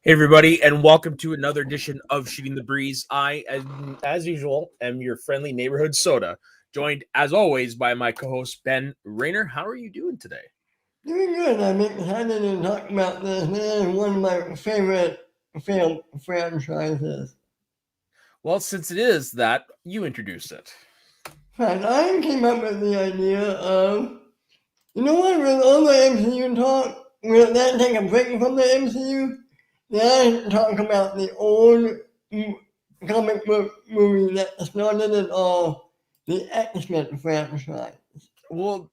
Hey, everybody, and welcome to another edition of Shooting the Breeze. I, as usual, am your friendly neighborhood soda, joined, as always, by my co-host, Ben Rayner. How are you doing today? Doing good. I'm excited to talk about this. Man, one of my favorite film franchises. Well, since it is that, you introduced it. And I came up with the idea of, you know what, with all the MCU talk, we'll then take a break from the MCU, then talk about the old comic book movie that started it all, the X-Men franchise. Well,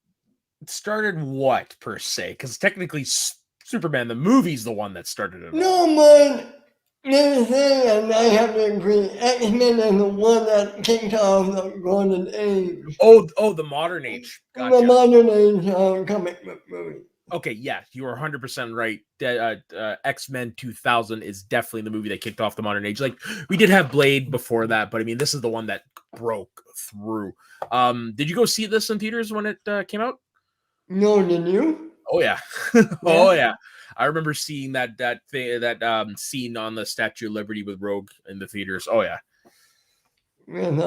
it started what, per se? Because technically, Superman, the movie's the one that started it all. No, but they say, and I have to agree, X-Men is the one that kicked off the golden age. Oh, the modern age. Gotcha. The modern age comic book movie. Okay, yeah, you are 100% right. X-Men 2000 is definitely the movie that kicked off the modern age. Like, we did have Blade before that, but I mean, this is the one that broke through. Did you go see this in theaters when it came out? No, did you? Oh, yeah. Oh, yeah. I remember seeing that scene on the Statue of Liberty with Rogue in the theaters. Oh, yeah. With,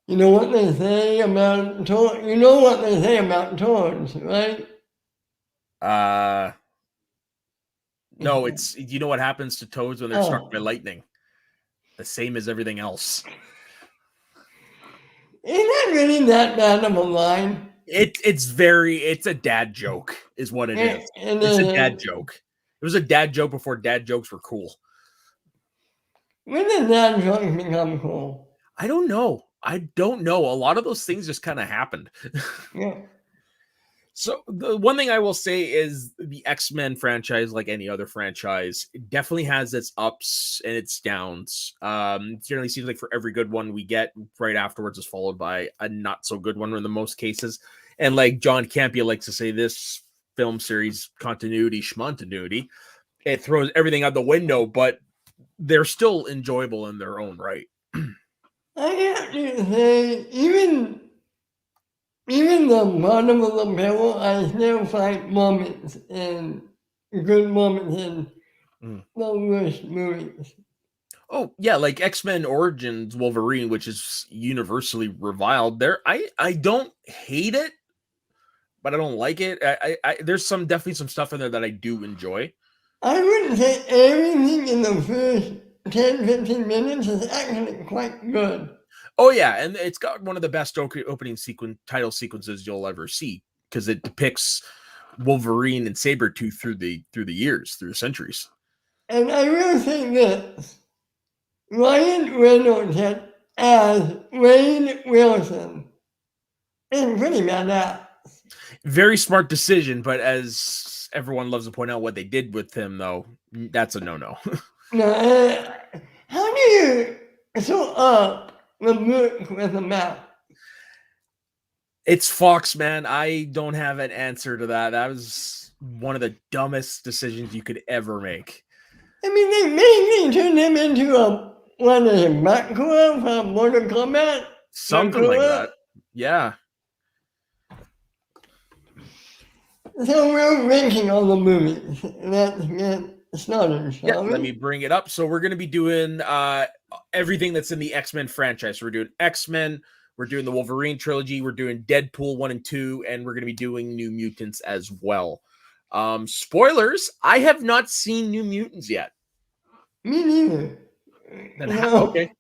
you know what they say about you know what they say about toads, right? No, it's, you know what happens to toads when they're struck by lightning? The same as everything else. Isn't that really that bad of a line? It's a dad joke, is what it is. It's a dad joke. It was a dad joke before dad jokes were cool. When did dad jokes become cool? I don't know. A lot of those things just kind of happened. Yeah. So the one thing I will say is the X-Men franchise, like any other franchise, it definitely has its ups and its downs. It generally seems like for every good one we get, right afterwards is followed by a not so good one in the most cases. And like John Campea likes to say, this film series continuity, schmontinuity, it throws everything out the window, but they're still enjoyable in their own right. I have to say, even the bottom of the barrel, I still find moments and good moments in the worst movies. Oh yeah, like X-Men Origins Wolverine, which is universally reviled. I don't hate it, but I don't like it. There's definitely some stuff in there that I do enjoy. I wouldn't say everything in the first 10, 15 minutes is actually quite good. Oh yeah, and it's got one of the best opening title sequences you'll ever see, because it depicts Wolverine and Sabretooth through the years, through the centuries. And I will say this. Ryan Reynolds as Wade Wilson is pretty badass. Very smart decision, but as everyone loves to point out, what they did with him, though, that's a no-no. No, how do you sew up the book with a mouth? It's Fox, man. I don't have an answer to that. That was one of the dumbest decisions you could ever make. I mean, they mainly turned him into a backcourt from Mortal Kombat. Something like that. Yeah. So we're ranking all the movies. Let's get started, shall we? Let me bring it up. So we're going to be doing everything that's in the X-Men franchise. We're doing X-Men. We're doing the Wolverine trilogy. We're doing Deadpool 1 and 2. And we're going to be doing New Mutants as well. Spoilers, I have not seen New Mutants yet. Me neither. Okay.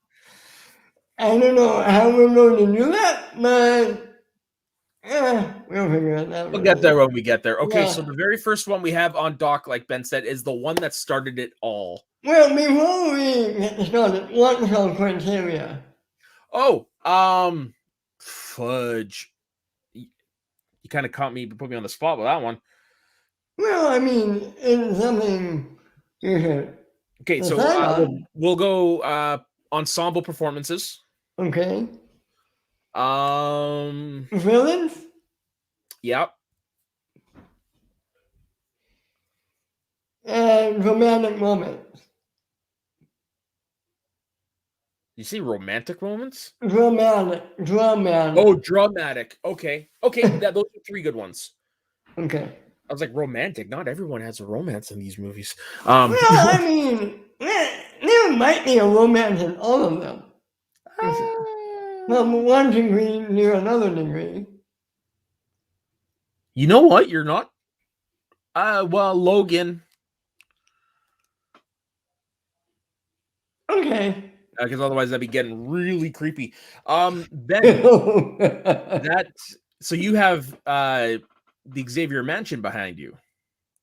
I don't know how we're going to do that, but we'll figure it out. We'll get there when we get there. Okay, yeah. So the very first one we have on dock, like Ben said, is the one that started it all. Well, before we get started, what's our criteria? Oh, fudge. You kind of caught me, put me on the spot with that one. Well, I mean, it's something you should. Okay, so we'll go ensemble performances. Okay. Villains? Yep. And romantic moments. You see romantic moments? Dramatic. Oh, dramatic. Okay. Those are three good ones. Okay. I was like, romantic. Not everyone has a romance in these movies. Well, I mean, there might be a romance in all of them. From one degree to another degree. You know what? You're not. Well, Logan. Okay. Because otherwise that'd be getting really creepy. Ben, Yeah. so you have the Xavier Mansion behind you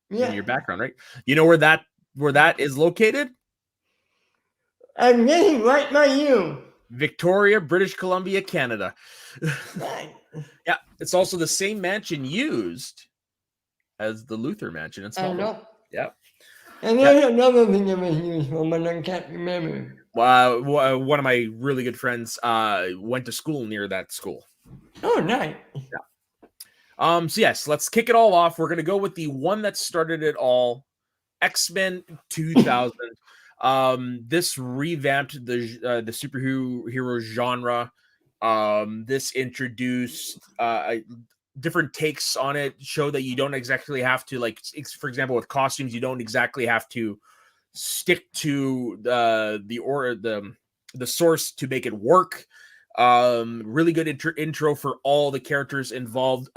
in your background, right? You know where that is located? I'm getting right by you. Victoria, British Columbia, Canada. Right. Yeah, it's also the same mansion used as the Luther Mansion in I Smallville. know. Yeah. And there's another thing it was used for, but I can't remember. One of my really good friends went to school near that school. Oh, nice. Yeah. So yes, let's kick it all off. We're gonna go with the one that started it all, X-Men 2000. This revamped the superhero genre. This introduced different takes on it. Show that you don't exactly have to, like, for example, with costumes, you don't exactly have to stick to the source to make it work. Really good intro for all the characters involved.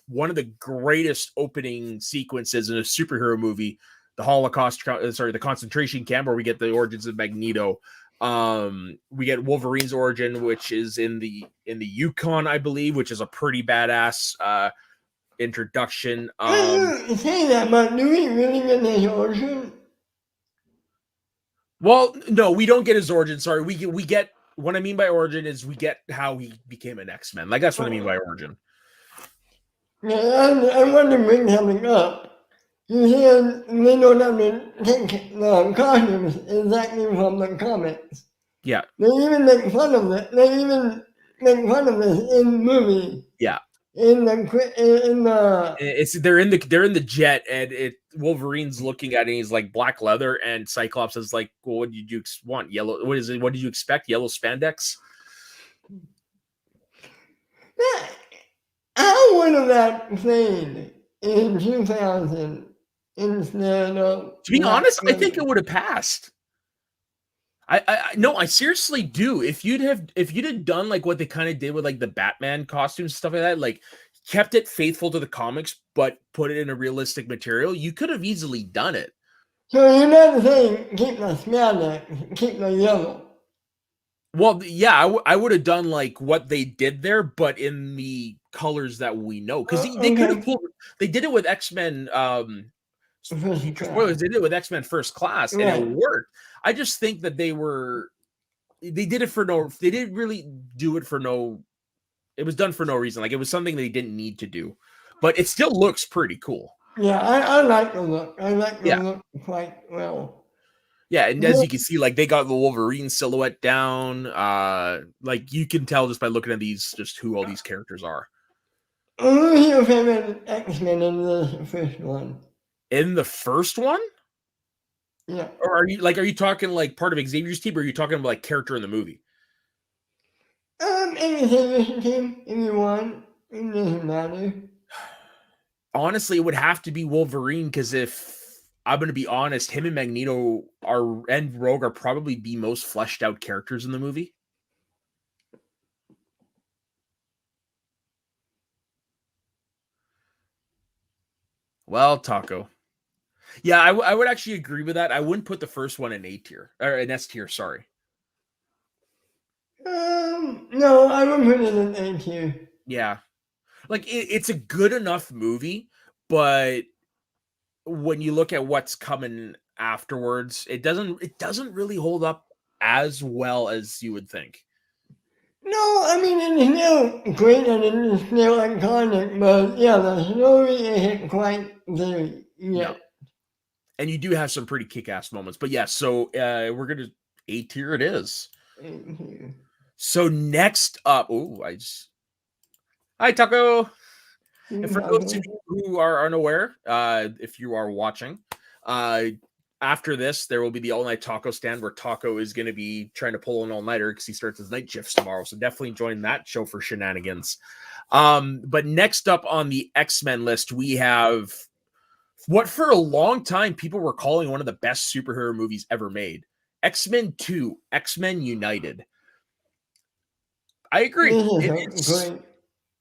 One of the greatest opening sequences in a superhero movie, the concentration camp, where we get the origins of Magneto. We get Wolverine's origin, which is in the Yukon, I believe, which is a pretty badass introduction. Say that, but do we really get his origin? Well, no, we don't get his origin. Sorry, we get what I mean by origin is we get how he became an X-Men. Like, that's what I mean by origin. Yeah, I want to bring something up. You said they don't have to take the costumes exactly from the comics. Yeah. They even make fun of it. They even make fun of this in the movie. Yeah. They're in the jet, and Wolverine's looking at it, and he's like, black leather, and Cyclops is like, well, what did you want? Yellow? What is it? What did you expect? Yellow spandex? How would have that played in 2000 instead of? To be honest, I think it would have passed. I seriously do. If you'd have done like what they kind of did with like the Batman costumes and stuff like that, like kept it faithful to the comics but put it in a realistic material, you could have easily done it. So you're not saying keep the spandex, keep the yellow. Well, yeah, I would have done like what they did there, but in the colors that we know, because they could have pulled. They did it with X-Men. Spoilers. They did it with X-Men First Class, and it worked. I just think that they did it for no. They didn't really do it for no. It was done for no reason. Like, it was something they didn't need to do, but it still looks pretty cool. Yeah, I like the look. I like the look quite well. Yeah, and as you can see, like, they got the Wolverine silhouette down. Like, you can tell just by looking at these, just who all these characters are. Who's your favorite X-Men in the first one? In the first one? Yeah. Or are you talking like part of Xavier's team, or are you talking about like character in the movie? Any Xavier's team, if you want. It doesn't matter. Honestly, it would have to be Wolverine, because if I'm going to be honest, him and Magneto and Rogue are probably the most fleshed out characters in the movie. Well, Taco. Yeah, I would actually agree with that. I wouldn't put the first one in A tier, or in S tier, sorry. No, I would put it in A tier. Yeah. Like, it's a good enough movie, but when you look at what's coming afterwards, it doesn't really hold up as well as you would think. No, I mean, it's still great and it's still iconic, but yeah, the story isn't quite there yet. No. And you do have some pretty kick-ass moments. But yeah, so we're going to A tier it is. So next up, hi, Taco. And for those of you who are unaware, if you are watching, after this, there will be the all-night taco stand where Taco is going to be trying to pull an all-nighter because he starts his night shifts tomorrow. So definitely join that show for shenanigans. But next up on the X-Men list, we have what for a long time people were calling one of the best superhero movies ever made. X-Men 2, X-Men United. I agree. This is a great.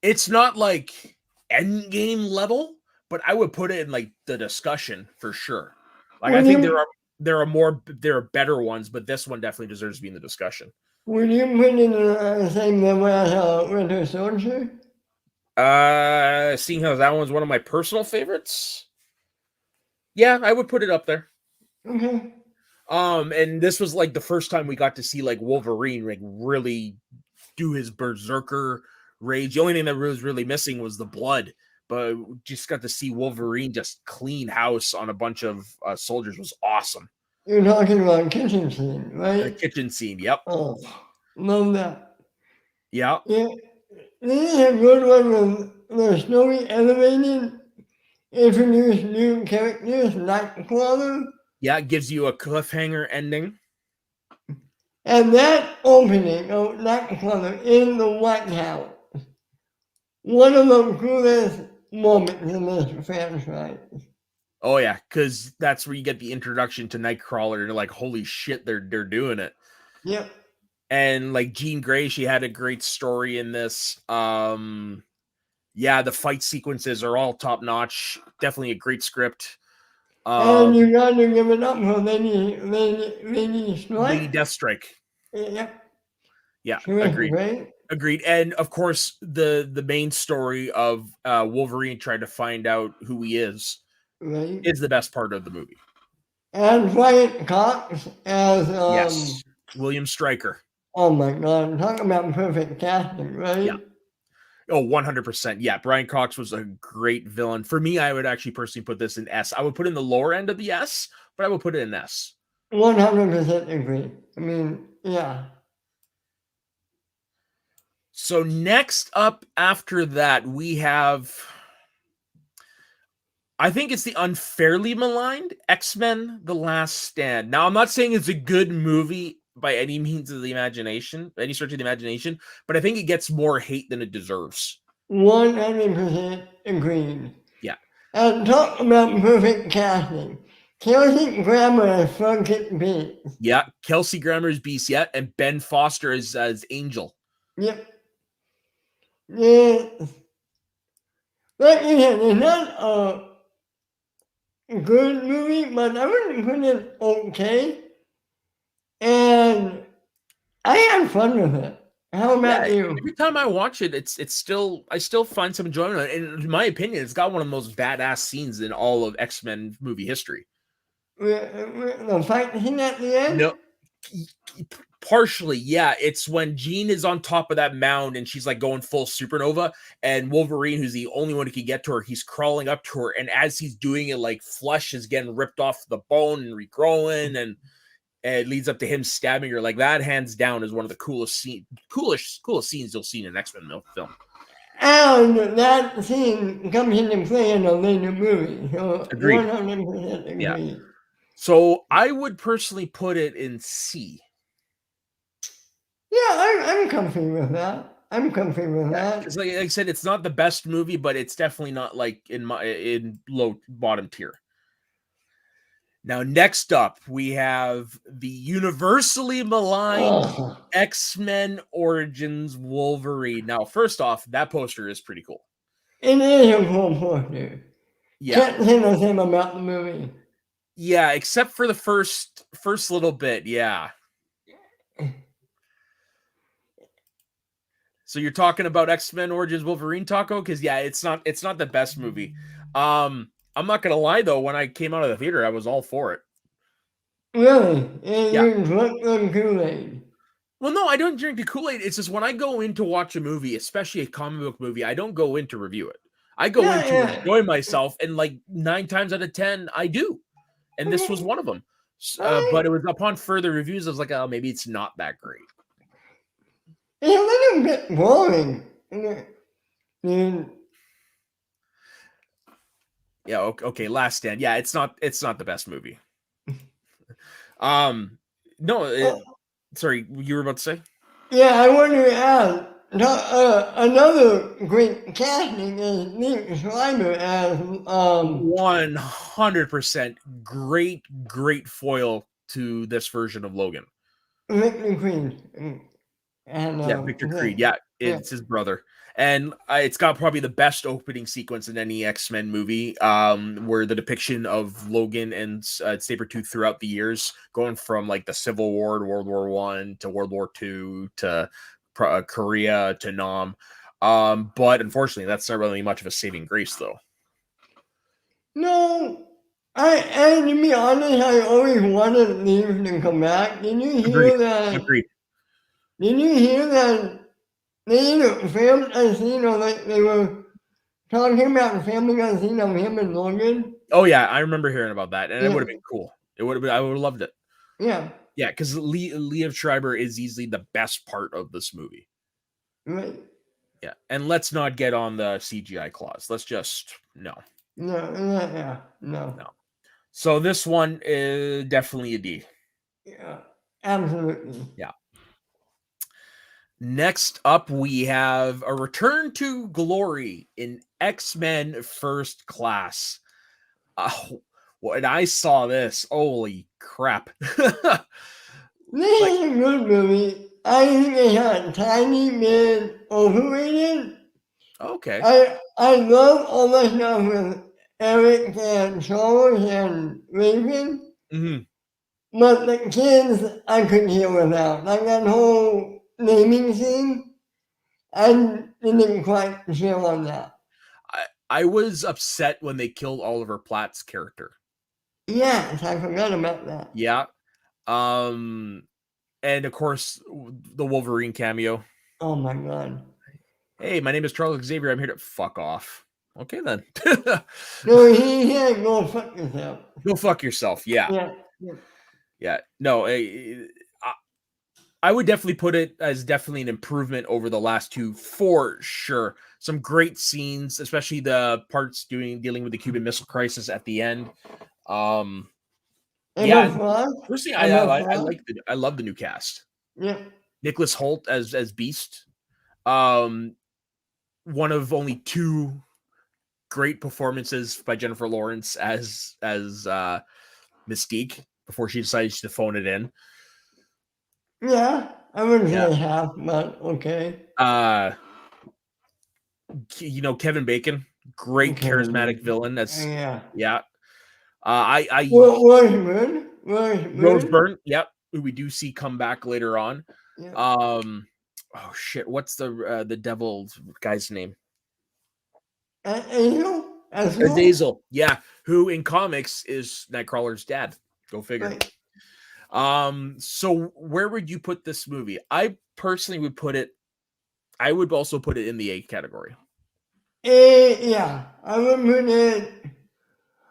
It's not like Endgame level, but I would put it in like the discussion for sure. Like I Would think you there are better ones, but this one definitely deserves to be in the discussion. would you put it in the same level as Winter Soldier? Seeing how that one's one of my personal favorites, yeah, I would put it up there. Okay. And this was like the first time we got to see like Wolverine like really do his berserker rage. The only thing that was really missing was the blood, but just got to see Wolverine just clean house on a bunch of soldiers was awesome. You're talking about kitchen scene, The right? kitchen scene, yep, Oh, love that. yeah, Yeah, this is a good one with the story elevated, introduce new characters like Nightcrawler, yeah. It gives you a cliffhanger ending. and that opening of Nightcrawler in the White House. One of the coolest moments in this franchise. Oh yeah, because that's where you get the introduction to Nightcrawler. And you're like, holy shit, they're doing it. Yep. And like Jean Grey, she had a great story in this. Yeah, the fight sequences are all top notch. Definitely a great script. And you got to give it up for Lady Strike. Lady Deathstrike. Yep. Yeah, She was agreed. great. Agreed. And of course, the main story of Wolverine trying to find out who he is Right. the best part of the movie. And Brian Cox as Yes, William Stryker. Oh my god, talk about perfect casting, right? Yeah. Oh, 100%. Yeah, Brian Cox was a great villain. For me, I would actually personally put this in S. I would put it in the lower end of the S, but I would put it in S. 100% agree. I mean, yeah. So next up after that, we have, I think it's the unfairly maligned X-Men The Last Stand. Now, I'm not saying it's a good movie by any means of the imagination, any stretch of the imagination, but I think it gets more hate than it deserves. 100% agreed. Yeah. And talk about perfect casting. Kelsey Grammer is fucking beat. Yeah, Kelsey Grammer is Beast, yeah, and Ben Foster is as Angel. Yep. Yeah. Like you said, it's not a good movie, but I wouldn't put it okay. And I had fun with it. How about you? Every time I watch it, I still find some enjoyment. And in my opinion, it's got one of the most badass scenes in all of X-Men movie history. The fight scene at the end? No, partially, yeah. It's when Jean is on top of that mound and she's like going full supernova, and Wolverine, who's the only one who can get to her, he's crawling up to her, and as he's doing it, like flesh is getting ripped off the bone and regrowing, and it leads up to him stabbing her. Like that, hands down, is one of the coolest scenes you'll see in an X-Men film. And that scene comes into play in a later movie. So Agreed. 100% agree. Yeah. So I would personally put it in C. Yeah, I'm comfy with that. I'm comfy with that. Like I said, it's not the best movie, but it's definitely not like in low bottom tier. Now, next up, we have the universally maligned X-Men Origins Wolverine. Now, first off, that poster is pretty cool. It is a cool poster. Yeah. Can't say the same about the movie. Yeah, except for the first little bit, yeah. So you're talking about X-Men Origins Wolverine, Taco? Because yeah, it's not the best movie. I'm not gonna lie though, when I came out of the theater, I was all for it. Really? You drink the Kool-Aid? Well, no, I don't drink the Kool-Aid. It's just when I go in to watch a movie, especially a comic book movie, I don't go in to review it. I go in to enjoy myself, and like 9 times out of 10, I do. And this was one of them. But it was upon further reviews, I was like, oh, maybe it's not that great. It's a little bit boring. Yeah, okay, Last Stand. Yeah, it's not the best movie. No, sorry, you were about to say? Yeah, I wanted to ask, Another great casting is Nick Schreiber as 100% great foil to this version of Logan. Victor Queen. And Yeah, Victor Creed. Yeah, yeah. it's his brother. And it's got probably the best opening sequence in any X-Men movie, where the depiction of Logan and Sabretooth throughout the years, going from like the Civil War to World War One to World War Two to Korea to Nam. But unfortunately, that's not really much of a saving grace, though. No, and to be honest, I always wanted Leaf to come back. Did you hear that? Agreed. Did you hear that they filmed a scene of like they were talking about filming a scene of him and Logan? Oh yeah, I remember hearing about that, and it Yeah. would have been cool. It would have been. I would have loved it. Yeah. Yeah, because Liev Schreiber is easily the best part of this movie. Right. Yeah, and let's not get on the CGI clause. Let's just no. No. So this one is definitely a D. Yeah, absolutely. Yeah. Next up, we have a return to glory in X-Men First Class. When I saw this, holy crap. This is a good movie. I think it got tiny bit overrated. Okay. I love all the stuff with Eric and Charles and Raven. Mm-hmm. But the kids, I couldn't hear without. Like that whole naming scene, I didn't quite chill on that. I was upset when they killed Oliver Platt's character. Yes, I forgot about that. Yeah. And of course, the Wolverine cameo. Oh my god. Hey, my name is Charles Xavier. I'm here to fuck off. Okay, then. No, he said go fuck yourself. Go fuck yourself. Yeah. No, I would definitely put it as definitely an improvement over the last two for sure. Some great scenes, especially the parts dealing with the Cuban Missile Crisis at the end. Personally, I love the new cast. Yeah. Nicholas Hoult as Beast. One of only two great performances by Jennifer Lawrence as Mystique before she decided to phone it in. Yeah, I wouldn't say half, but okay. Kevin Bacon, great charismatic villain. That's Rose Byrne, yep, who we do see come back later on. Yeah. Oh shit, what's the devil guy's name? Azazel, yeah, who in comics is Nightcrawler's dad. Go figure. Right. So where would you put this movie? I personally would put it. I would also put it in the A category. Yeah, I would put it.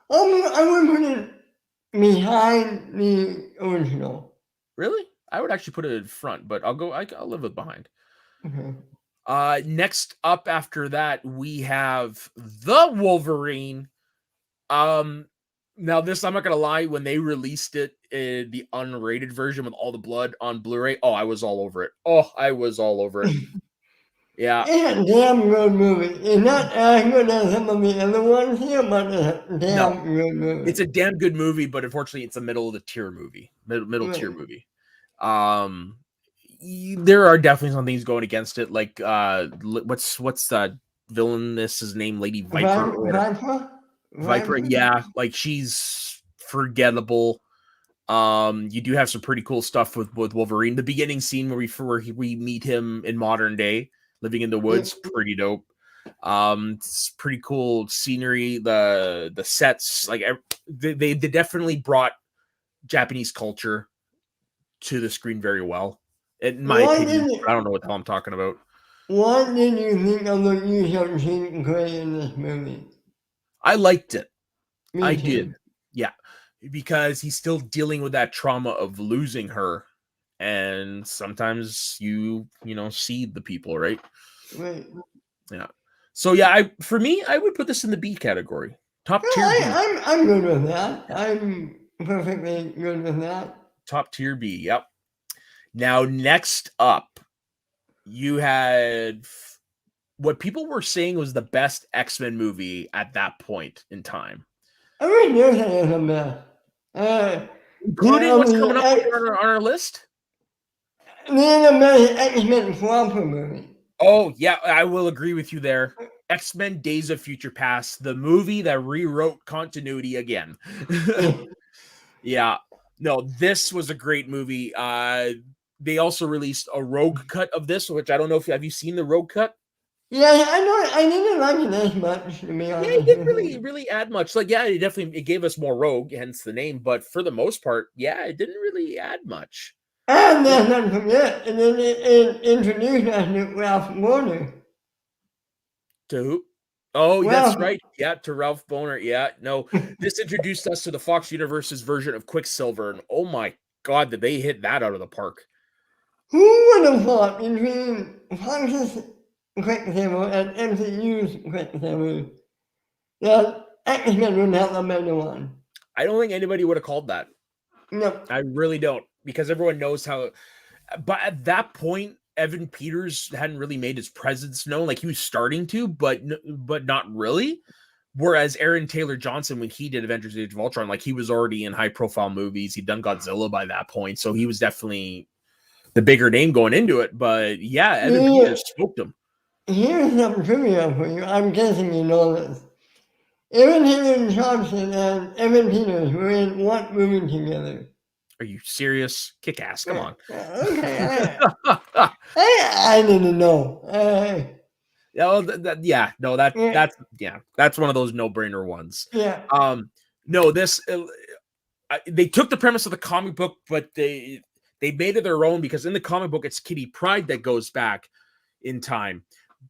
I would put it behind the original. Really? I would actually put it in front, but I'll live with behind. Okay. Next up after that, we have the Wolverine. Now this, I'm not gonna lie, when they released it in the unrated version with all the blood on Blu-ray, I was all over it. Yeah. It's a damn good movie. It's not as good as some of the other ones here, but it's a damn good movie. It's a damn good movie, but unfortunately it's a middle of the tier movie. Middle tier movie. There are definitely some things going against it, like what's that villainess's name, Lady Viper? Viper, yeah, like she's forgettable. You do have some pretty cool stuff with Wolverine. The beginning scene where we meet him in modern day, living in the woods, pretty dope. It's pretty cool scenery. The sets, like they definitely brought Japanese culture to the screen very well. In my opinion, I don't know what the hell I'm talking about. What did you think of the use of Jean Grey in this movie? I liked it. I did. Yeah. Because he's still dealing with that trauma of losing her. And sometimes you see the people, right? Right. Yeah. So yeah, for me, I would put this in the B category. Top tier B. I'm good with that. I'm perfectly good with that. Top tier B, yep. Now, next up, You had what people were saying was the best X-Men movie at that point in time. I wish there was a best. Including what's coming up on our list? The animated X-Men Flopper movie. Oh, yeah, I will agree with you there. X-Men Days of Future Past, the movie that rewrote continuity again. Yeah. No, this was a great movie. They also released a Rogue cut of this, which I don't know if have you seen the Rogue cut? Yeah, I didn't like it as much, to be Yeah, honest. it didn't really add much. Like, yeah, it gave us more Rogue, hence the name. But for the most part, yeah, it didn't really add much. And let's not forget, and then it introduced us to Ralph Warner. To who? Oh, that's Ralph. right. Yeah, to Ralph Boner. Yeah, no, this introduced us to the Fox Universe's version of Quicksilver, and oh my God, did they hit that out of the park? Who would have thought between Fox's Quicksilver and MCU's Quicksilver that X-Men would have the better one? I don't think anybody would have called that. No. I really don't, because everyone knows how. But at that point, Evan Peters hadn't really made his presence known. Like, he was starting to, but not really. Whereas Aaron Taylor Johnson, when he did Avengers: Age of Ultron, like, he was already in high profile movies. He'd done Godzilla by that point, so he was definitely the bigger name going into it. But yeah, Evan Peters spoke to him. Here's some trivia for you. I'm guessing you know this. Aaron Taylor Johnson and Evan Peters were in what movie together? Are you serious? Kick ass. Come on. Okay. I didn't know. That's one of those no-brainer ones. Yeah. No, this they took the premise of the comic book, but they made it their own, because in the comic book it's Kitty Pryde that goes back in time.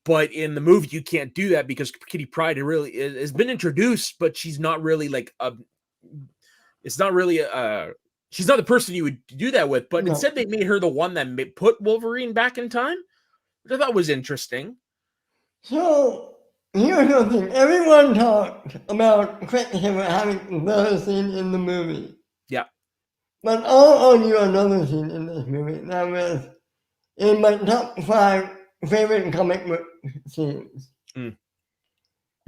But in the movie, you can't do that, because Kitty Pryde really has been introduced, but she's not really like she's not the person you would do that with. But instead, they made her the one that put Wolverine back in time, which I thought was interesting. So here's the thing: everyone talked about Quicksilver having the scene in the movie. Yeah. But I'll argue another scene in this movie that was in my top 5 favorite comic book scenes.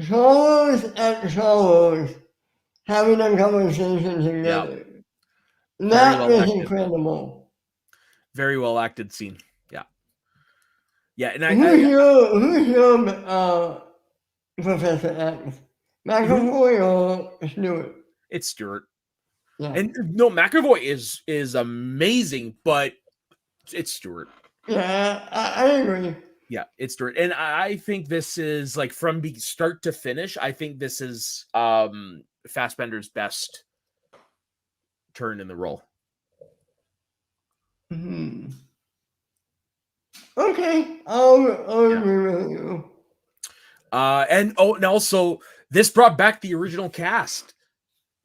Charles and Charles having a conversation together. Yeah. That was incredible. Very well acted scene. Yeah. Yeah, and who's your Professor X? McAvoy or Stewart? It's Stewart. Yeah. And no, McAvoy is amazing, but it's Stewart. Yeah, I agree. Yeah, it's Stewart. And I think this is, like, from start to finish, I think this is Fassbender's best turn in the role. Okay, I'll agree with you. And also, this brought back the original cast.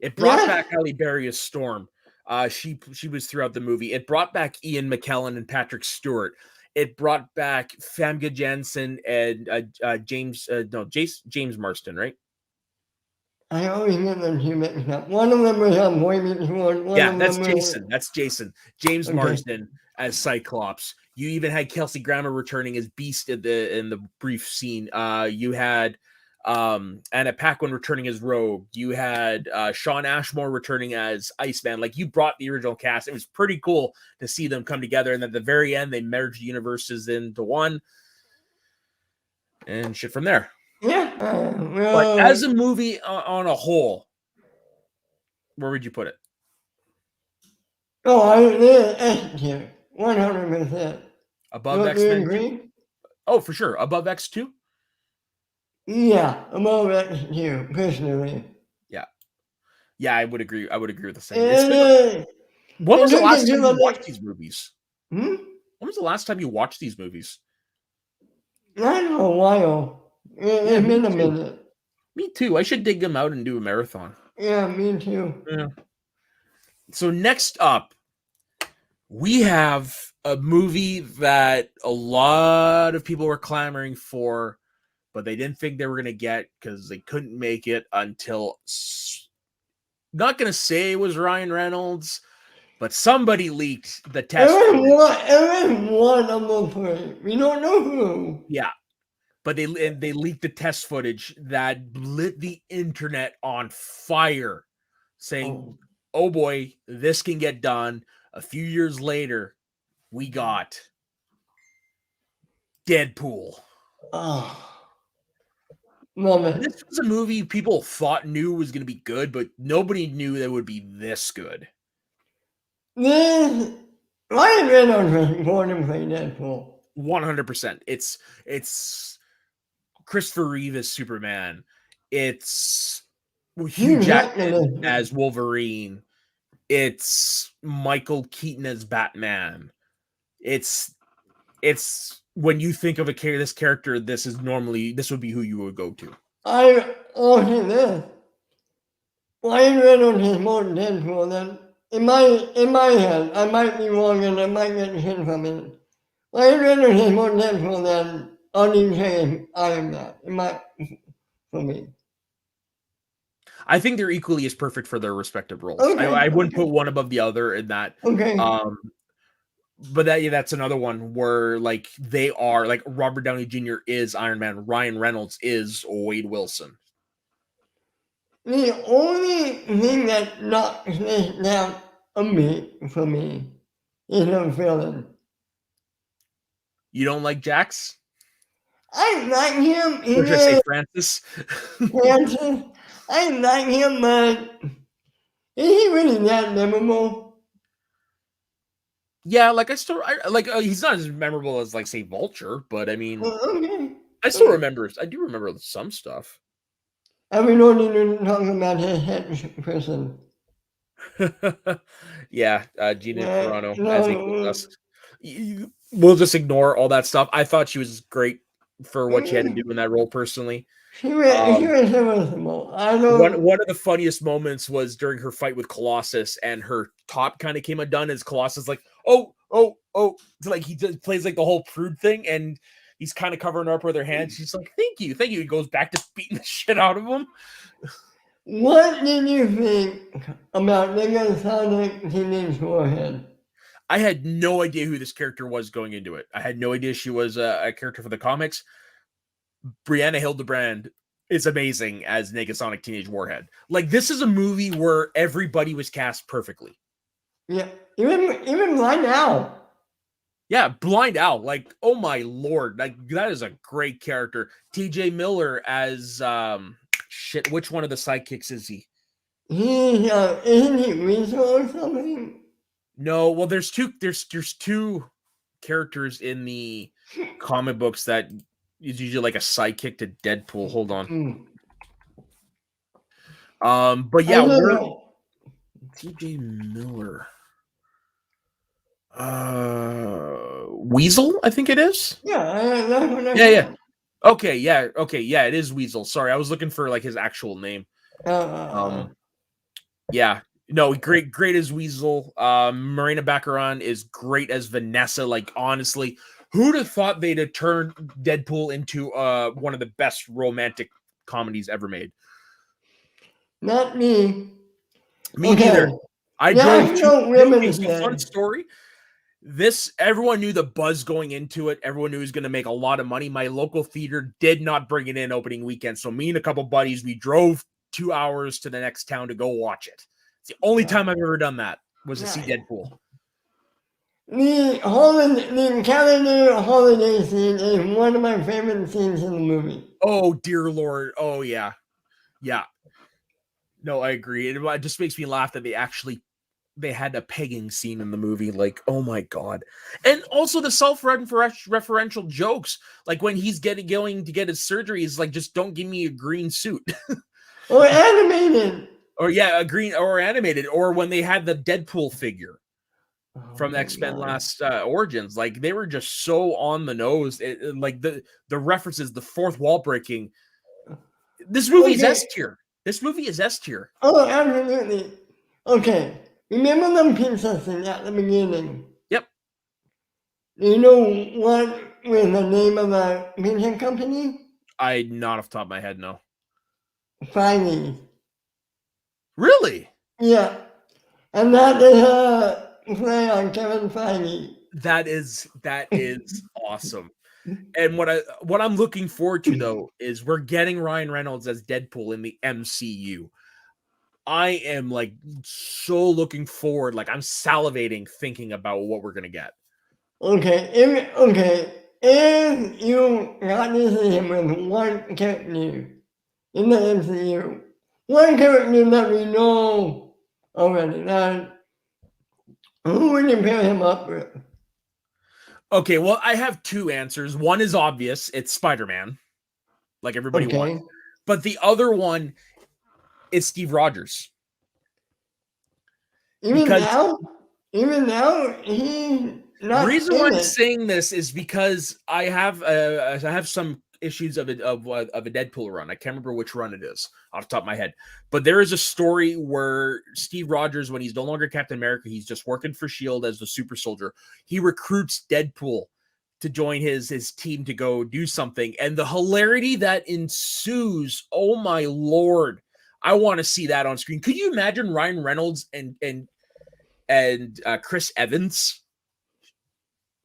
It brought back Halle Berry as Storm. She was throughout the movie. It brought back Ian McKellen and Patrick Stewart. It brought back Famke Janssen and James Marsden, right? I always get them two mixed up. One of them was on Boy Meets World. That's Jason. That's Jason. James Marsden as Cyclops. You even had Kelsey Grammer returning as Beast in the brief scene. You had Anna Paquin returning as Rogue. You had Shawn Ashmore returning as Iceman. Like, you brought the original cast. It was pretty cool to see them come together, and at the very end they merged the universes into one and shit from there. Yeah. But as a movie on a whole, where would you put it? S tier, 100%. Above X-Men 2? Oh, for sure. Above X2? Yeah, above X2, personally. Yeah, I would agree. I would agree with the same. When was the last time you watched these movies? When was the last time you watched these movies? Not in a while. It's been a minute. Me too. I should dig them out and do a marathon. Yeah, me too. Yeah. So next up, we have a movie that a lot of people were clamoring for, but they didn't think they were going to get because they couldn't make it until, not going to say it was Ryan Reynolds, but somebody leaked the test It footage. was one of the three. We don't know who. Yeah, but they leaked the test footage that lit the internet on fire, saying, "Oh boy, this can get done." A few years later, we got Deadpool. Oh, love it. This was a movie people thought knew was going to be good, but nobody knew that it would be this good. This Ryan Reynolds was born to play Deadpool. 100%. It's Christopher Reeve as Superman. It's Hugh Jackman as Wolverine. It's Michael Keaton as Batman. It's when you think of this character, this would be who you would go to. I also this. Ryan Reynolds is more Deadpool than in my head. I might be wrong and I might get shit from it. Ryan Reynolds is more Deadpool than unintentional Iron Man. For me. I think they're equally as perfect for their respective roles. Okay, I wouldn't put one above the other in that. Okay. But that's another one where like they are like Robert Downey Jr. is Iron Man, Ryan Reynolds is Wade Wilson. The only thing that knocks this down a bit for me is a villain. You don't like Jax? I like him. Or should I say Francis? Francis. I like him, but is he really that memorable? Yeah, like he's not as memorable as like say Vulture, but I mean, Okay. I still remember. I do remember some stuff. And we don't need to talk about his head person. Yeah, Gina Carano as April Dusk. We'll just ignore all that stuff. I thought she was great for what she had to do in that role personally. She was serviceable. One of the funniest moments was during her fight with Colossus, and her top kind of came undone as Colossus like, oh, like he just plays like the whole prude thing, and he's kind of covering her up with her hands. She's like, thank you. He goes back to beating the shit out of him. What did you think about Negasonic Teenage Warhead? I had no idea who this character was going into it. I had no idea she was a character for the comics. Brianna Hildebrand is amazing as Negasonic Teenage Warhead. Like, this is a movie where everybody was cast perfectly. Yeah, even Blind Owl. Yeah, Blind Owl. Like, oh my lord, like that is a great character. T.J. Miller as which one of the sidekicks is he? Isn't he Weasel or something? No, well, there's two characters in the comic books that is usually like a sidekick to Deadpool. Hold on. But yeah, T.J. Miller. Weasel, I think it is. Yeah. Okay, yeah, it is Weasel. Sorry, I was looking for like his actual name. Yeah, no, great as Weasel. Marina Baccarin is great as Vanessa. Like, honestly, who'd have thought they'd have turned Deadpool into one of the best romantic comedies ever made? Not me. Me neither. I drove to so fun story. Everyone knew the buzz going into it. Everyone knew it was going to make a lot of money. My local theater did not bring it in opening weekend. So me and a couple buddies, we drove 2 hours to the next town to go watch it. It's the only time I've ever done that was to see Deadpool. The calendar holiday scene is one of my favorite scenes in the movie. Oh, dear Lord. Oh, yeah. Yeah. No, I agree. It just makes me laugh that they had a pegging scene in the movie. Like, oh my God. And also the self-referential jokes. Like when he's going to get his surgery, he's like, just don't give me a green suit. Or animated. Or yeah, a green or animated. Or when they had the Deadpool figure from X-Men Last Origins. Like they were just so on the nose. Like the references, the fourth wall breaking. This movie is S tier. This movie is S tier. Oh, absolutely. Okay. Remember the pizza thing at the beginning? Yep. Do you know what was the name of the pizza company? Not off the top of my head, no. Fridays. Really? Yeah. And that is play on Kevin Feige. That is awesome. And what I'm looking forward to though is we're getting Ryan Reynolds as Deadpool in the MCU. I am like so looking forward, like I'm salivating thinking about what we're gonna get. Okay, if you got to see him with one character in the MCU, one character that we know already, that who would you pair him up with? Okay, well, I have two answers. One is obvious, it's Spider-Man, like everybody wants. Okay, But the other one is Steve Rogers. even Because now, he's the not reason why in I'm it. saying this is because I have some issues of a Deadpool run. I can't remember which run it is off the top of my head, but there is a story where Steve Rogers, when he's no longer Captain America, he's just working for Shield as the super soldier. He recruits Deadpool to join his team to go do something, and the hilarity that ensues. Oh my lord! I want to see that on screen. Could you imagine Ryan Reynolds and Chris Evans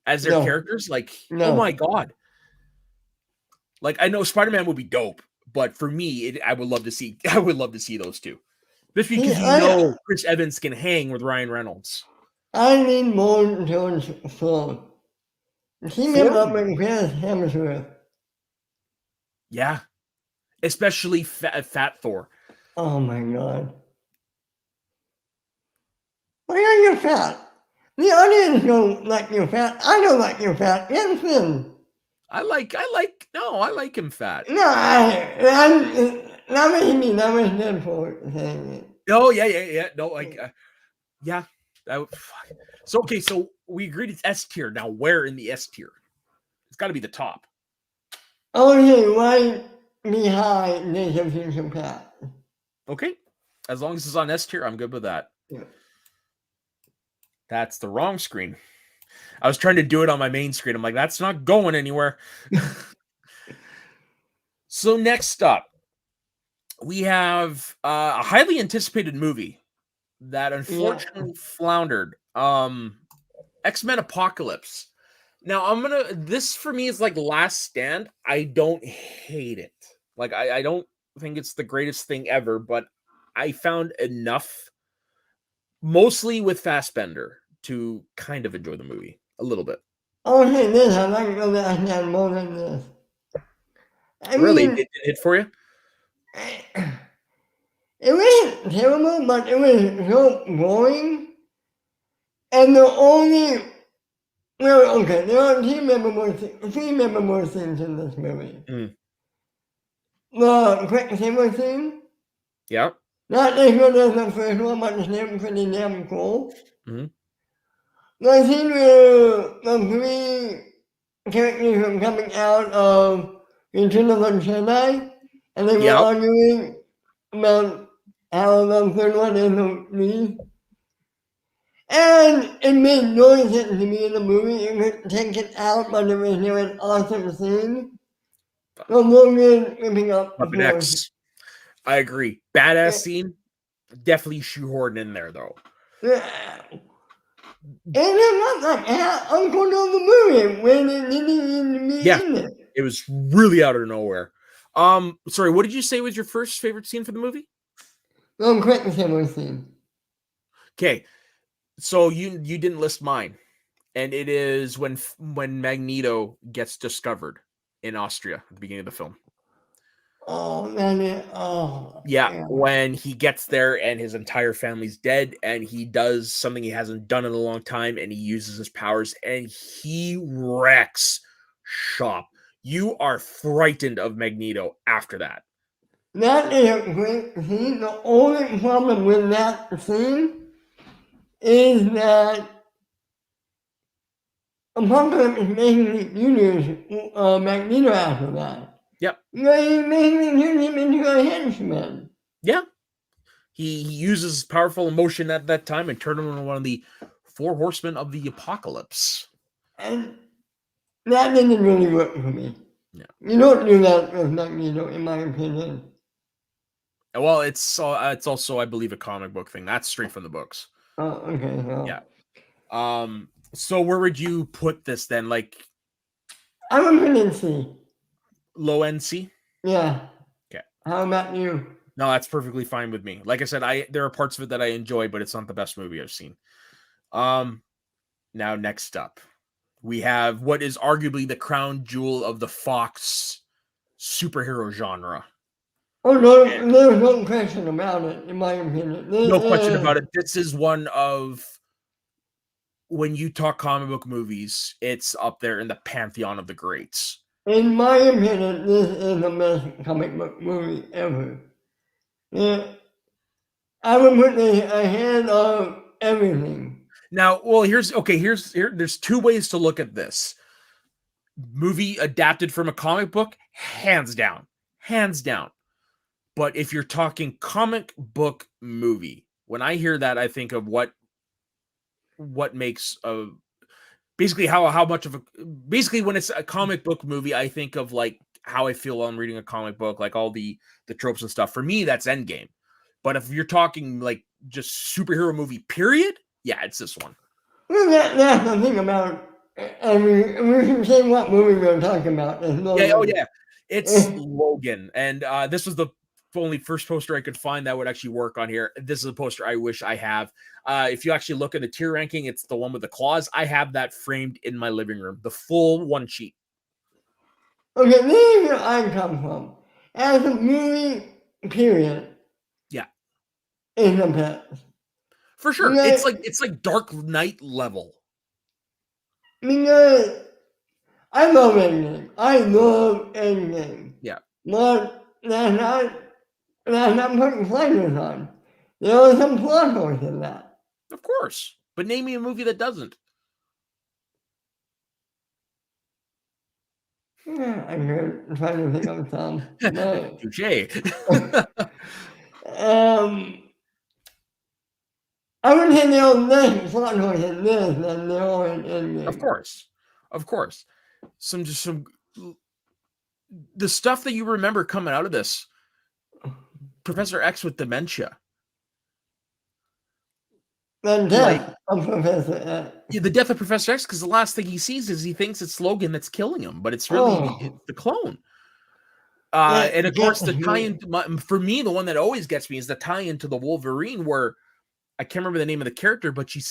as their No, characters? Like, oh no. my god! Like, I know Spider-Man would be dope, but for me, I would love to see. I would love to see those two, just See, because Chris Evans can hang with Ryan Reynolds. I need more towards Thor. Team him up Thor? with Chris Hemsworth. Yeah, especially Fat Thor. Oh my god. Why are you fat? The audience don't like you fat. I don't like you fat. Get thin. I like him fat. No, that was me. That was Deadpool saying it. Oh yeah. No, like yeah. So okay, so we agreed it's S tier. Now, where in the S tier? It's got to be the top. Okay, right behind Days of Future Past. Okay, as long as it's on S tier, I'm good with that. Yeah. That's the wrong screen. I was trying to do it on my main screen. I'm like, that's not going anywhere. So next up, we have a highly anticipated movie that unfortunately floundered. X-Men Apocalypse. Now this for me is like Last Stand. I don't hate it. Like I don't think it's the greatest thing ever, but I found enough, mostly with Fassbender, to kind of enjoy the movie a little bit. Okay, this I like the Last Stand more than this. I Really, mean, it hit for you? it wasn't terrible, but it was so boring. And the only there are three memorable scenes in this movie. Mm. The Quicksilver scene. Yeah. Not as good as the first one, but it's still pretty damn cool. Mm-hmm. The scene where the three characters were coming out of Return of the Jedi, and they were arguing about how the third one is the lead. And it made no sense to me in the movie. You could take it out, but it was still an awesome scene. The Logan ripping up the Puppet X. I agree. Badass scene. Definitely shoehorned in there though. Yeah. And it's not like Uncle of the movie when it didn't even be in it. It was really out of nowhere. Sorry, what did you say was your first favorite scene for the movie? The Quicksilver scene. Okay, so you didn't list mine, and it is when Magneto gets discovered in Austria at the beginning of the film. Oh man! Yeah, when he gets there and his entire family's dead, and he does something he hasn't done in a long time, and he uses his powers, and he wrecks shop. You are frightened of Magneto after that. That is a great scene. The only problem with that scene is that Apocalypse is basically uses Magneto after that. Yep. They basically turn him into a henchman. Yeah. He uses powerful emotion at that time and turned him into one of the 4 horsemen of the apocalypse. And that didn't really work for me. Yeah. You don't do that with Magneto, in my opinion. Well, it's also, I believe, a comic book thing. That's straight from the books. Oh, okay. Well. Yeah. So where would you put this then? Like I would put it in C. low NC? Yeah. Okay. How about you? No, that's perfectly fine with me. Like I said, there are parts of it that I enjoy, but it's not the best movie I've seen. Now next up, we have what is arguably the crown jewel of the Fox superhero genre. Oh no, there's no question about it, in my opinion. No question about it. This is one of, when you talk comic book movies, it's up there in the pantheon of the greats. In my opinion, this is the best comic book movie ever. Yeah, I would put this ahead of everything. Now, well, there's two ways to look at this. Movie adapted from a comic book, hands down. Hands down. But if you're talking comic book movie, when I hear that, I think of what makes a basically how much of a basically when it's a comic book movie, I think of like how I feel while I'm reading a comic book, like all the tropes and stuff. For me, that's Endgame. But if you're talking like just superhero movie, period, yeah, it's this one. Well, that's the thing about. I mean, we can say what movie we're talking about. Yeah, it's Logan, and this was the only first poster I could find that would actually work on here. This is a poster I wish I have. If you actually look at the tier ranking, it's the one with the claws. I have that framed in my living room, the full one sheet. Okay, this is where I come from. As a movie, period. Yeah, in the past. for sure. Because, It's like Dark Knight level. because I love Endgame. I love Endgame. Yeah, But that's not putting blinders on. There was some plot holes in that. of course. But name me a movie that doesn't. Yeah, I'm trying to think of some. No. Touche. I would say there are less plot holes in this than there are in Endgame. Of course. Some the stuff that you remember coming out of this. Professor X with dementia. The death of Professor X. Yeah, the death of Professor X, because the last thing he sees is he thinks it's Logan that's killing him, but it's really the clone. And of course, the tie-in for me, the one that always gets me is the tie-in to the Wolverine, where I can't remember the name of the character, but she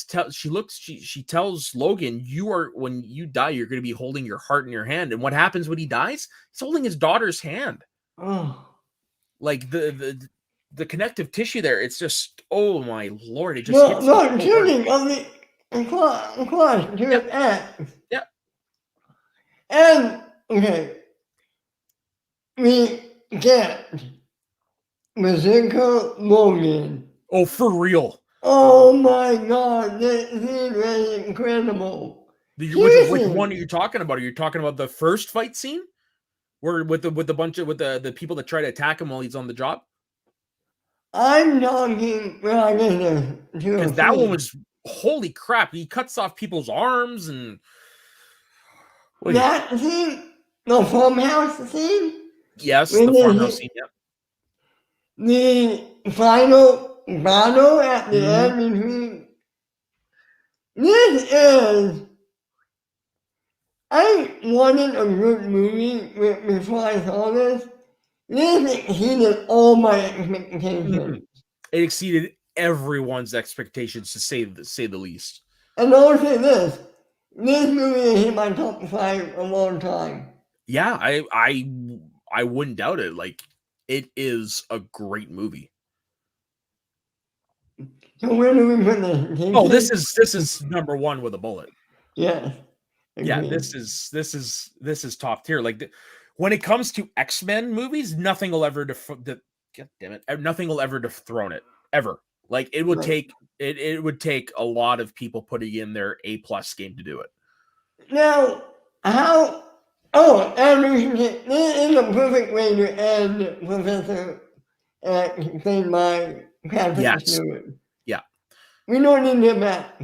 tells Logan, when you die, you're going to be holding your heart in your hand. And what happens when he dies? He's holding his daughter's hand. Oh. Like the connective tissue there, it's just, oh my Lord, it just hits no, shooting of the claws to his axe. Yeah. And okay, we get Mazika Logan. Oh, for real. Oh my God, this is incredible. Which one are you talking about? Are you talking about the first fight scene, where with the bunch of the people that try to attack him while he's on the job? I'm talking. Well, I guess because that one was, holy crap! He cuts off people's arms and that scene, the farmhouse scene. Yes, the farmhouse scene. Yeah. The final battle at the end between. This is. I wanted a good movie before I saw this. This exceeded all my expectations. It exceeded everyone's expectations, to say the least. And I'll say this movie is in my top 5 of all time. Yeah, I wouldn't doubt it. Like, it is a great movie. So where do we put this? Oh, this is number one with a bullet. Yeah. Yeah, this is top tier. Like, when it comes to X-Men movies, nothing will ever God damn it, nothing will ever dethrone it, ever. Like, it would take it would take a lot of people putting in their A+ game to do it. Now, how? Oh, and we should say, this is a perfect way to end Professor X, played by Patrick Stewart. Yeah. We don't need him back.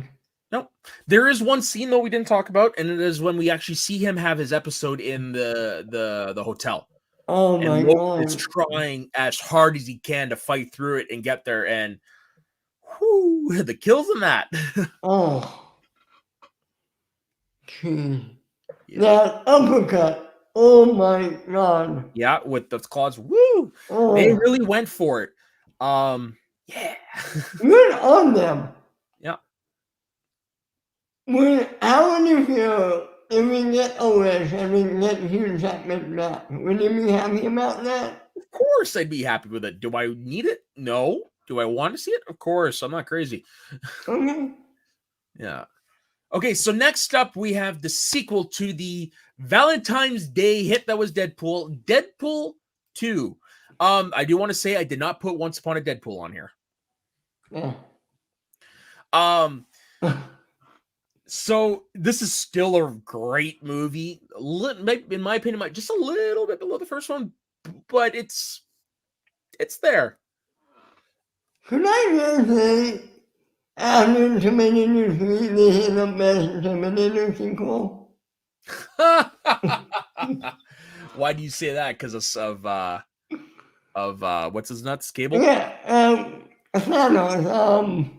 Nope. There is one scene though we didn't talk about, and it is when we actually see him have his episode in the hotel. Oh my God! He's trying as hard as he can to fight through it and get there, and whoo, the kills in that. Oh, Jeez. Yeah. That uppercut. Oh my god. Yeah, with the claws. Woo! They Oh, really went for it. Yeah. good on them. Yeah. How would you feel if we get a wish and we get Hugh Jackman back? Would you be happy about that? Of course I'd be happy with it. Do I need it? No. Do I want to see it? Of course. I'm not crazy. Okay. Yeah. Okay, so next up we have the sequel to the Valentine's Day hit that was Deadpool, Deadpool 2. I do want to say I did not put Once Upon a Deadpool on here. Yeah. Um, so this is still a great movie. In my opinion, just a little bit below the first one, but it's there. Could I just say, after Terminator 3, they hit the best Terminator sequel? Why do you say that? Because of what's his nuts? Cable? Yeah, Thanos,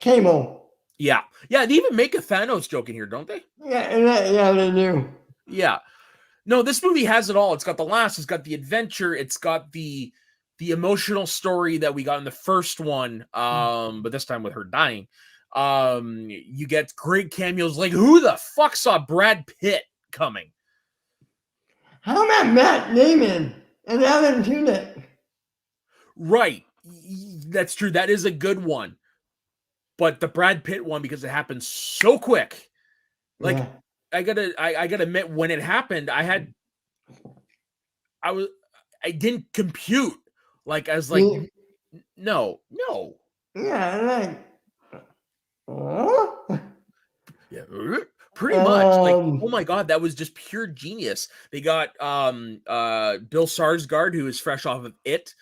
Cable. Yeah. Yeah, they even make a Thanos joke in here, don't they? Yeah, they do. Yeah. No, this movie has it all. It's got the laughs, it's got the adventure, it's got the emotional story that we got in the first one, but this time with her dying. You get great cameos. Like, who the fuck saw Brad Pitt coming? How about Matt Damon and Alan Tudyk? Right. That's true. That is a good one. But the Brad Pitt one, because it happened so quick. Like, Yeah. I gotta admit, when it happened, I didn't compute. Like, I was like, no. Yeah, like, oh? Yeah, pretty much. Like, oh Um, my god, that was just pure genius. They got Bill Skarsgård, who is fresh off of It,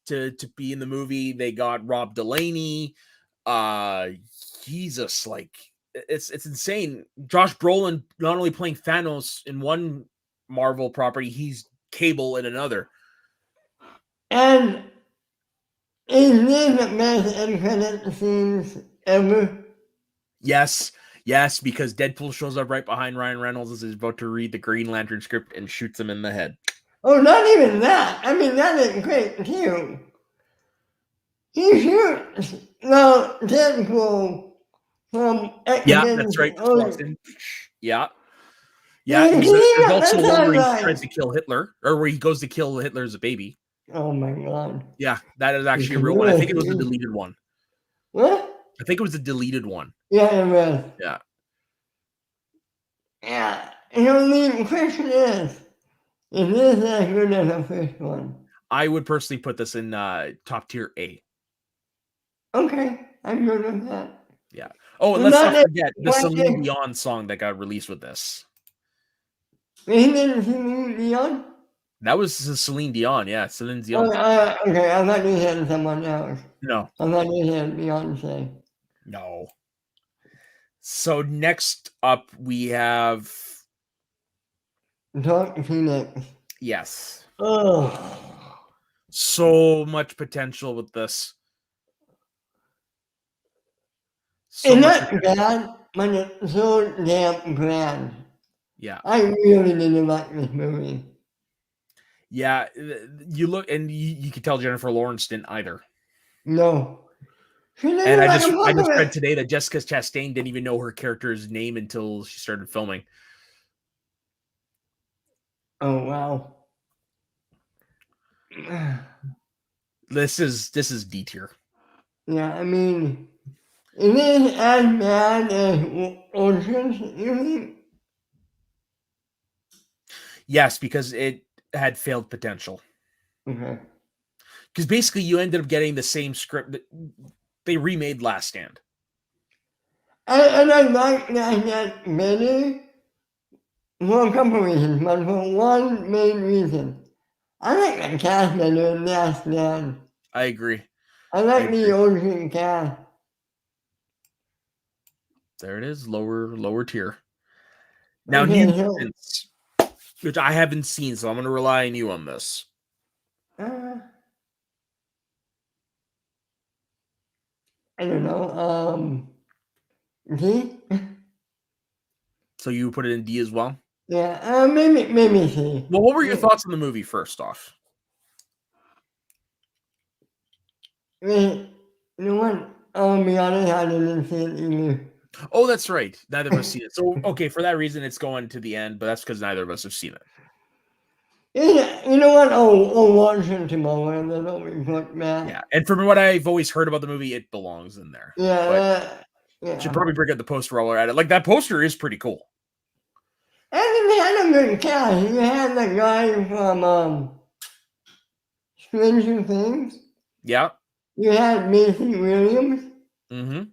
to be in the movie. They got Rob Delaney. Jesus, like it's insane. Josh Brolin not only playing Thanos in one Marvel property, he's Cable in another. and is this the best end credit scenes ever? Yes, because Deadpool shows up right behind Ryan Reynolds as he's about to read the Green Lantern script and shoots him in the head. Oh, not even that. I mean, that is great too. He shoots the Deadpool from Yeah, X-Men. that's right. Just walks Oh, in. Yeah. Yeah, man, there's that's also one not where he right. tries to kill Hitler, or where he goes to kill Hitler as a baby. Oh my god. Yeah, that is actually a real one. I think it was a deleted one. What? I think it was a deleted one. Yeah, it was. Yeah. Yeah. You know, the question is this as good as the first one? I would personally put this in top tier A. Okay, I'm good with that. Yeah. Oh, and let's not forget the Celine Dion song that got released with this. Celine Dion? That was Celine Dion, yeah. Celine Dion. Okay, I thought you said someone else. No. I thought you said Beyonce. No. So next up we have Dark Phoenix. yes. Oh. So much potential with this. It's not bad, but it's so damn grand. Yeah. I really didn't like this movie. Yeah, you look and you can tell Jennifer Lawrence didn't either. No. And I just read today that Jessica Chastain didn't even know her character's name until she started filming. Oh wow. This is D tier. Yeah, I mean, it is as bad as Oceans, you think? Yes, because it had failed potential. Okay. Because basically you ended up getting the same script that they remade Last Stand. And I like that better for a couple reasons, but for one main reason. I like the cast better than Last Stand. I agree. I like the Ocean cast. There it is, lower tier. Now, Okay, New Mutants, which I haven't seen, so I'm going to rely on you on this. I don't know. See? So you put it in D as well? Yeah, maybe C. Well, what were your thoughts on the movie first off? You know what? I'll be honest, I didn't see it either. Oh, that's right. Neither of us seen it. So, okay, for that reason, it's going to the end, but that's because neither of us have seen it. Yeah, you know what? I'll watch it tomorrow and then I'll report back. Yeah, and from what I've always heard about the movie, it belongs in there. Yeah, But should probably bring up the poster while we're at it. Like, that poster is pretty cool. And they had a good cast. You had the guy from Stranger Things. Yeah. You had Macy Williams. Mm-hmm.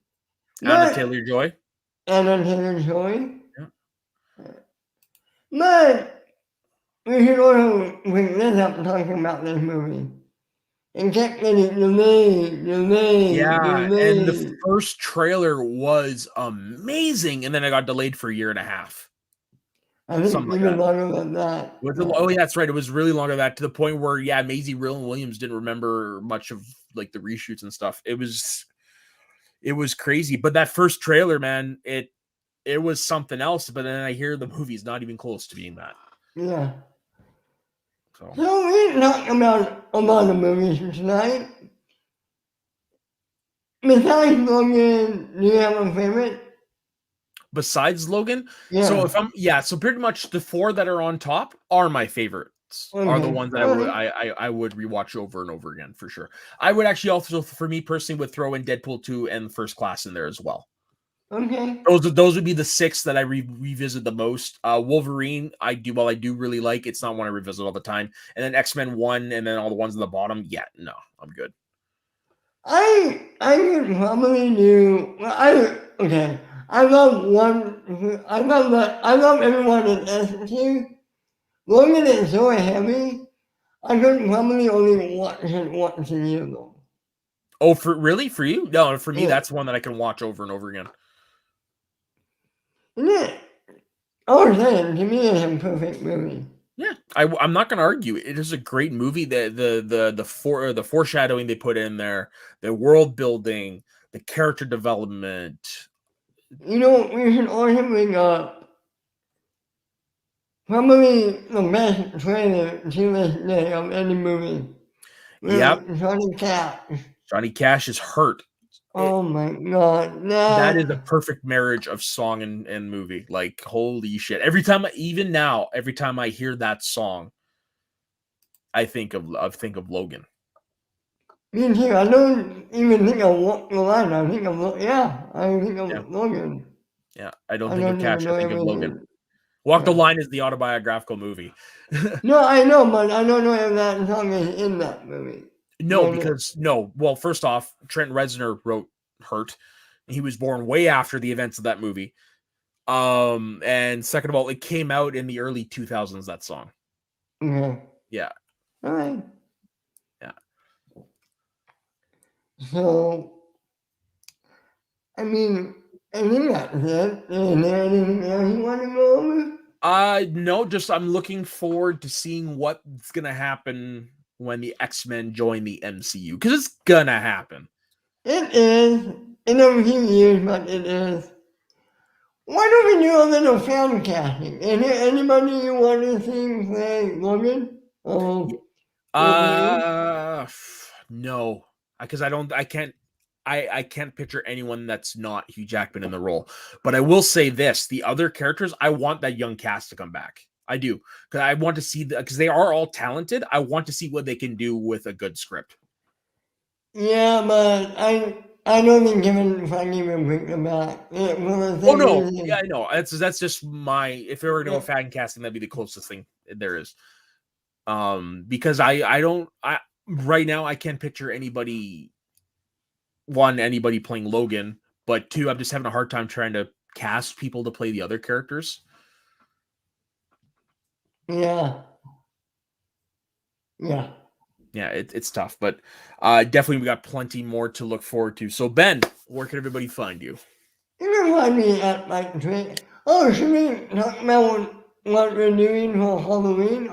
Anna Taylor-Joy. Anna Taylor-Joy. Yeah. But we should also bring this up talking about this movie. And kept getting delayed. Yeah, and the first trailer was amazing, and then it got delayed for a year and a half. I think even longer than that. Oh, yeah, that's right. It was really longer than that, to the point where, yeah, Maisie Williams didn't remember much of like the reshoots and stuff. It was crazy. But that first trailer, man, it was something else. But then I hear the movie's not even close to being that. Yeah. So we talked about a lot of movies tonight. Besides Logan, do you have a favorite? Besides Logan? Yeah. So pretty much the four that are on top are my favorites. Okay. Are the ones that I would rewatch over and over again for sure. I would actually also, for me personally, would throw in Deadpool 2 and First Class in there as well. Okay. Those would be the six that I revisit the most. Wolverine, I do really like. It's not one I revisit all the time. And then X-Men 1, and then all the ones in the bottom. Yeah, no, I'm good. I could probably do. Okay. I love everyone in SQ. Logan is so heavy. I could probably only watch it once a year though. Oh, for you? No, for me, that's one that I can watch over and over again. Yeah. Oh, man, to me, it's a perfect movie. Yeah, I'm not going to argue. It is a great movie. The foreshadowing they put in there, the world building, the character development. You know, we should also bring up probably the best trailer to this day of any movie. Yep. Johnny Cash. Johnny Cash is hurt. Oh my god. That is a perfect marriage of song and movie. Like, holy shit. Every time I hear that song, I think of Logan. Me too. I don't even think of Walk the Line. I think of Logan. Yeah, I don't think of Cash. I think of Logan. Walk the Line is the autobiographical movie. No, I know, but I don't know if that song is in that movie. No, well, first off, Trent Reznor wrote Hurt. He was born way after the events of that movie. And second of all, it came out in the early 2000s, that song. Okay. Yeah. All right. Yeah. So, I mean, I think that's it. Is there anything else you want to go over? No, just I'm looking forward to seeing what's gonna happen when the X-Men join the MCU, because it's gonna happen. It is in a few years, but it is. Why don't we do a little fan casting? Is there anybody you want to see play Logan? No, because I can't picture anyone that's not Hugh Jackman in the role. But I will say this: the other characters, I want that young cast to come back. I do, because I want to see because they are all talented. I want to see what they can do with a good script. Yeah, but I don't think Kevin Feige will bring them back. Oh no, yeah, I know. That's just my. If they were to go fan casting, that'd be the closest thing there is. Because I don't right now I can't picture anybody playing Logan, but two, I'm just having a hard time trying to cast people to play the other characters. Yeah, it's tough, but definitely we got plenty more to look forward to. So Ben, where can everybody find you? You can find me at my Twitter. Oh, should we talk about what we're doing for Halloween?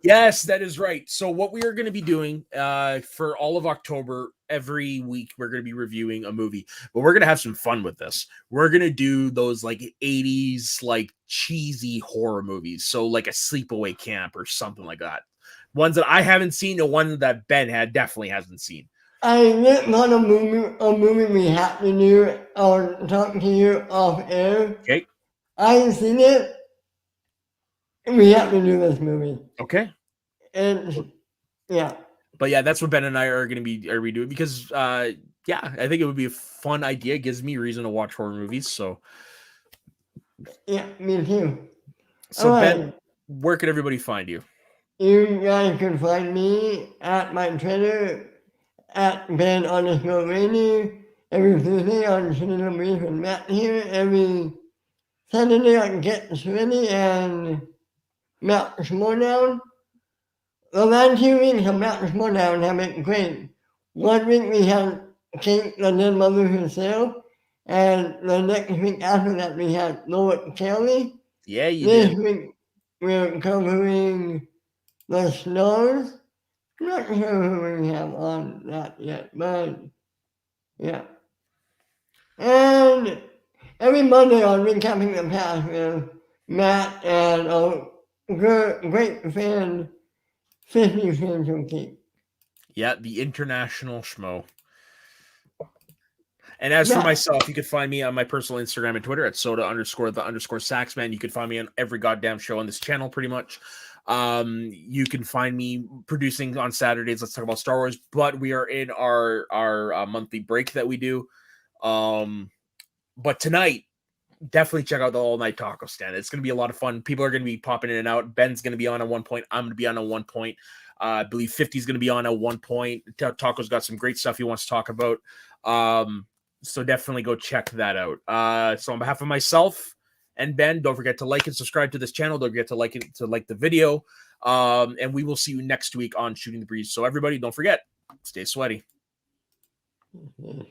Yes, that is right. So what we are going to be doing for all of October, every week we're going to be reviewing a movie, but we're going to have some fun with this. We're going to do those like 80s, like cheesy horror movies. So like a Sleepaway Camp or something like that. Ones that I haven't seen, the one that Ben definitely hasn't seen. I looked on a movie we have to do or talk to you off air. Okay. I haven't seen it. We have to do this movie. Okay. And yeah. But yeah, that's what Ben and I are going to be doing because yeah, I think it would be a fun idea. It gives me a reason to watch horror movies. So yeah, me too. So Ben, where can everybody find you? You guys can find me at my Twitter at Ben_Rainy. Every Tuesday on Cinema Brief and Matt here. Every Saturday on Get Ready and Matt Smalldown. The last 2 weeks of Matt Smalldown have been great. 1 week we had Kate, the dead mother herself, and the next week after that we had Lord Kelly. Yeah, you this did. This week we're covering the stars. Not sure who we have on that yet, but yeah. And every Monday on Recapping the Past with Matt and a great fan, 50 Fans of Geek. Yeah, the international schmo. And as for myself, you can find me on my personal Instagram and Twitter at soda_the_saxman. You can find me on every goddamn show on this channel, pretty much. You can find me producing on Saturdays. Let's talk about Star Wars, but we are in our monthly break that we do. But tonight, definitely check out the all night taco stand. It's going to be a lot of fun. People are going to be popping in and out. Ben's going to be on at one point. I'm going to be on at one point. I believe 50 is going to be on at one point. Taco's got some great stuff he wants to talk about. So definitely go check that out. So on behalf of myself and Ben, don't forget to like and subscribe to this channel. Don't forget to like the video. And we will see you next week on Shooting the Breeze. So everybody, don't forget, stay sweaty.